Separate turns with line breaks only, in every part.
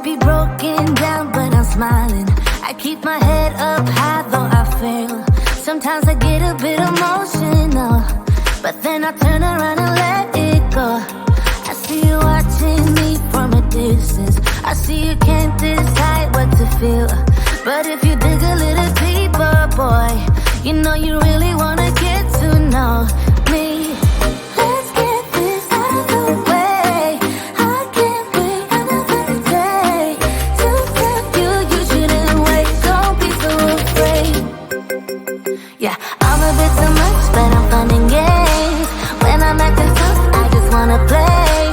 be broken down, but I'm smiling. I keep my head up high, though I fail. Sometimes I get a bit emotional, but then I turn around and let it go. I see you watching me from a distance. I see you can't decide what to feel, but if you dig a little deeper, boy, you know you really wanna get to know me. Let's get this out of the way. I can't wait another day to tell you you shouldn't wait. Don't be so afraid. Yeah, I'm a bit too much, but I'm fun and games. When I'm acting tough, I just wanna play.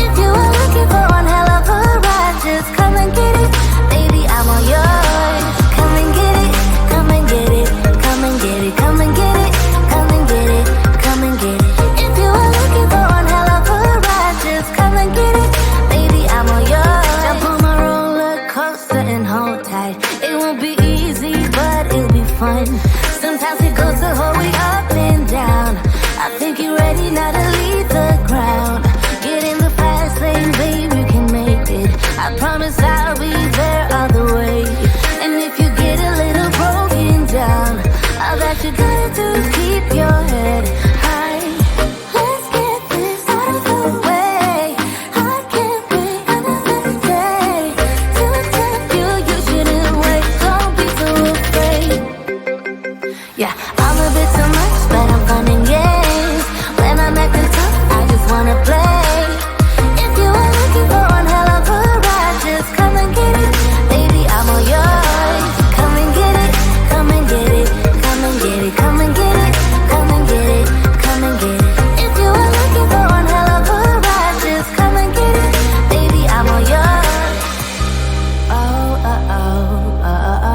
If you were looking for one hell of a ride, just come and get it. Baby, I'm all yours. Come and get it, come and get it, come and get it, come and get it, come and get it, come and get it. If you were looking for one hell of a ride, just come and get it. Baby, I'm all yours. Jump on my roller coaster and hold tight. It won't be easy, but it'll be fun. Sometimes it goes the whole way up and down. I think you're ready now to leave the ground. Get in the fast lane, babe, you can make it. I promise I'll be there all the way. And if you get a little broken down, all that you gotta do is keep your head high. Let's get this out of the way. I can't wait another day to tell you you shouldn't wait. Don't be so afraid. Yeah, I'm a bit too much, but I'm fun and games. When I'm acting tough, I just wanna play. If you were looking for one hell of a ride, just come and get it. Baby, I'm all yours. Come and get it, come and get it, come and get it, come and get it, come and get it, come and get it. If you were looking for one hell of a ride, just come and get it. Baby, I'm all yours. Oh, oh, oh, oh, oh,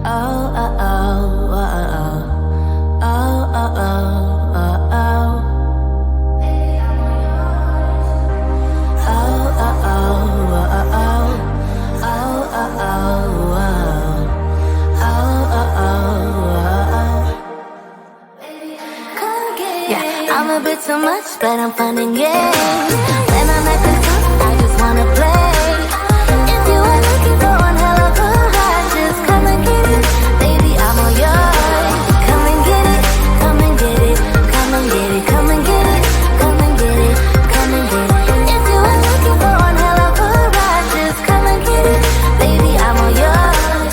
oh, oh, oh, oh, oh. Oh, oh, oh, oh, oh. Baby, I'm all yours. Oh, oh, oh, oh, oh. Oh, oh, oh, oh. Oh, oh, oh, oh. Come get it. Yeah, I'm a bit too much, but I'm fun and games. When I'm acting tough, I just wanna play. If you were looking for one hell of a ride, just come and get it. Baby, I'm all yours. Come and get it, come and get it, come and get it, come and get it, come and get it, come and get it. If you were looking for one hell of a ride, just come and get it. Baby, I'm all yours.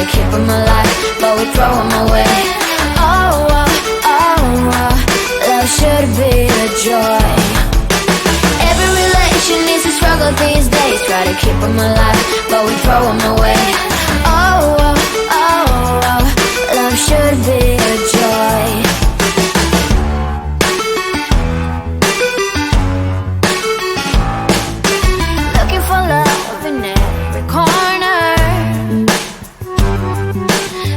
to keep them alive, but we throw them away. Oh, oh, oh, oh, love should be a joy. Every relation needs a struggle these days. Try to keep them alive, but we throw them away. Oh, oh, oh, oh, love should be a joy. Looking for love in every corner.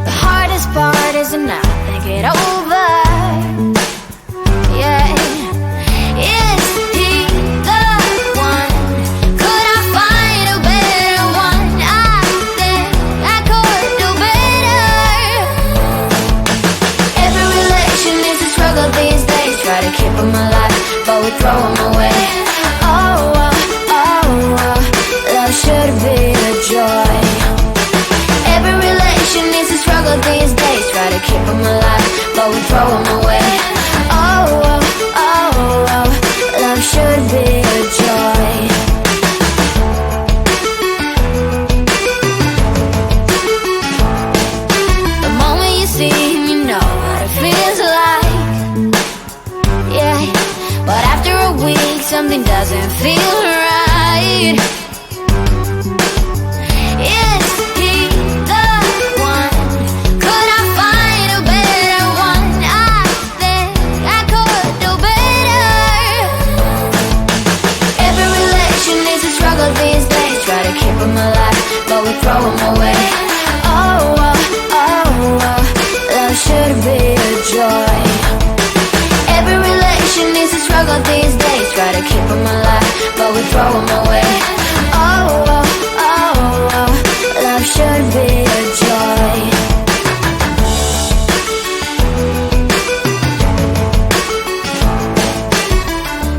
The hardest part is to not think it over. Yeah. Is he the one? Could I find a better one? I think I could do better. Every relation is a struggle these days. Try to keep them alive, but we throw them away. Oh, oh, oh, oh, love should be a joy. Every relation needs a struggle these days. Try to keep them alive, but we throw them away. Oh, oh, oh, oh, love should be a joy. The moment you see him, you know what it feels like. Yeah, but after a week, something doesn't feel right. Is he the one? Could I find a better one? I think I could do better. Every relation needs a struggle these days. Try to keep them alive, but we throw them away. Oh, oh, oh, oh, love should be a joy. Every relation needs a struggle these days. Try to keep them alive, but we throw them away. Oh, oh, oh, oh, love should be a joy.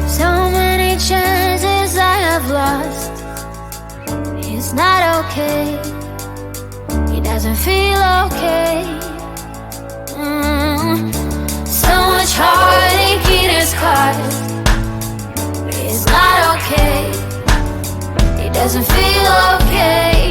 So many chances I have lost. He's not okay. He doesn't feel okay. So much heartache in his heart. He's not okay. He doesn't feel okay.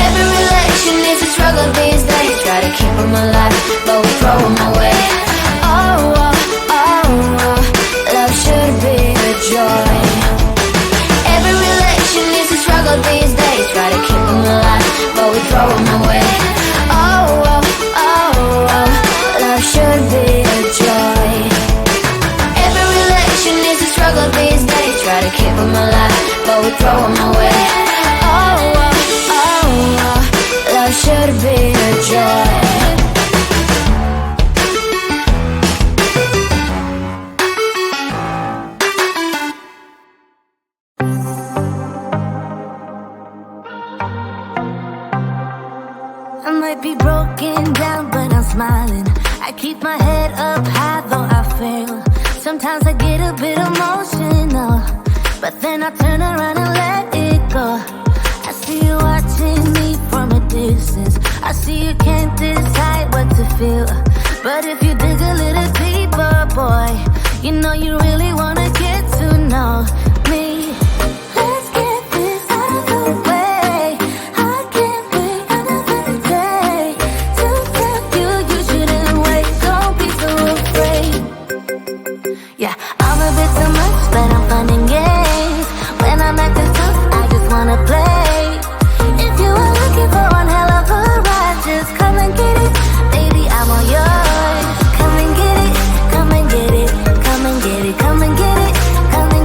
Every relation needs a struggle these days. Try to keep them alive, but we throw them away. Oh, oh, oh, oh, love should be a joy. Every relation needs a struggle these days. Try to keep them alive, but we throw them away. Oh, oh, oh, oh, love should be a joy. Every relation needs a struggle these days. Try to keep them alive, but we throw them away. Oh, oh, oh, oh, love should be a joy.
I might be broken down, but I'm smiling. I keep my head up high, though I fail. Sometimes I get a bit emotional, but then I turn around and let it go. I see you watching me from a distance. I see you can't decide what to feel, but if you dig a little deeper, boy, you know you really wanna get to know me. Let's get this out of the way. I can't wait another day to tell you you shouldn't wait. Don't be so afraid. Yeah, I'm a bit too much, but I'm fun and games. When I'm acting tough, I just wanna play. If you are looking for one hell of a ride, just come and get it. Baby, I'm all yours. Come and get it, come and get it, come and get it, come and get it, come and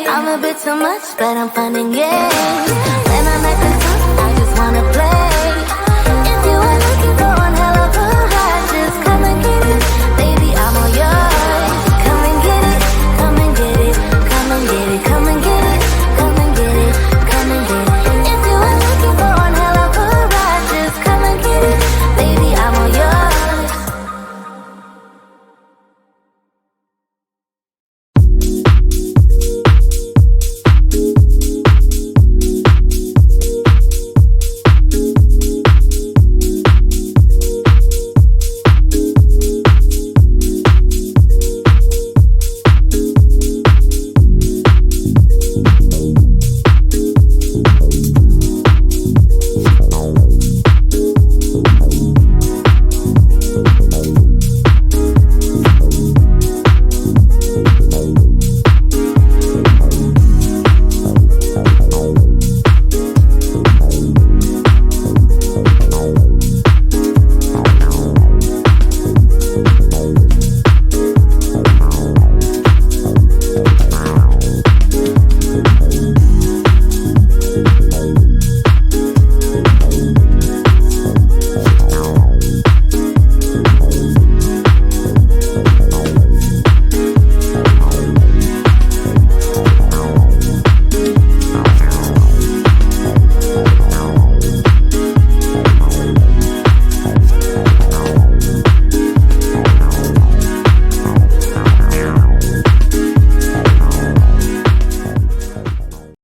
I'm a bit too much, but I'm fun and games.